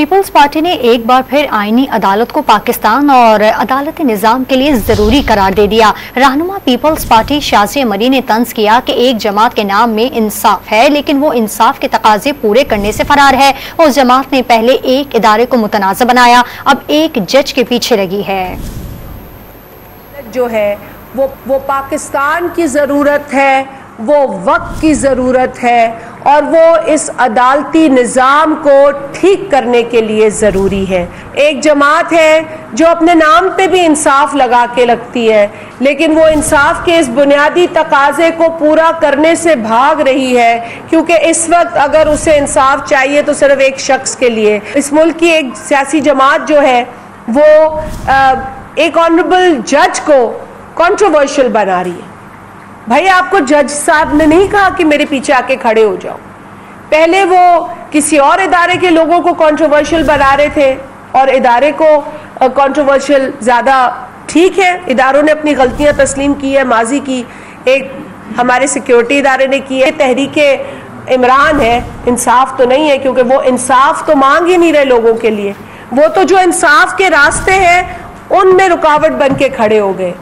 Peoples party ने एक बार फिर आईनी अदालत को पाकिस्तान और अदालती निजाम के लिए जरूरी करार दे दिया। रहनुमा पीपल्स पार्टी शाज़िया मरी ने तंज किया कि एक जमात के नाम में इंसाफ है, लेकिन वो इंसाफ के तकाजे पूरे करने से फरार है। उस जमात ने पहले एक इदारे को मुतनाज़ बनाया, अब एक जज के पीछे लगी है। जो है वो पाकिस्तान की ज़रूरत है, वो वक्त की ज़रूरत है और वो इस अदालती निज़ाम को ठीक करने के लिए ज़रूरी है। एक जमात है जो अपने नाम पे भी इंसाफ लगा के लगती है, लेकिन वो इंसाफ के इस बुनियादी तकाजे को पूरा करने से भाग रही है, क्योंकि इस वक्त अगर उसे इंसाफ चाहिए तो सिर्फ एक शख्स के लिए। इस मुल्क की एक सियासी जमात जो है वो एक ऑनरेबल जज को कंट्रोवर्शियल बना रही है। भाई, आपको जज साहब ने नहीं कहा कि मेरे पीछे आके खड़े हो जाओ। पहले वो किसी और इदारे के लोगों को कंट्रोवर्शियल बना रहे थे और इदारे को कंट्रोवर्शियल ज़्यादा ठीक है। इदारों ने अपनी गलतियां तस्लीम की है, माजी की। एक हमारे सिक्योरिटी इदारे ने की है। तहरीके इमरान है, इंसाफ तो नहीं है, क्योंकि वो इंसाफ तो मांग ही नहीं रहे लोगों के लिए। वो तो जो इंसाफ के रास्ते हैं उनमें रुकावट बन के खड़े हो गए।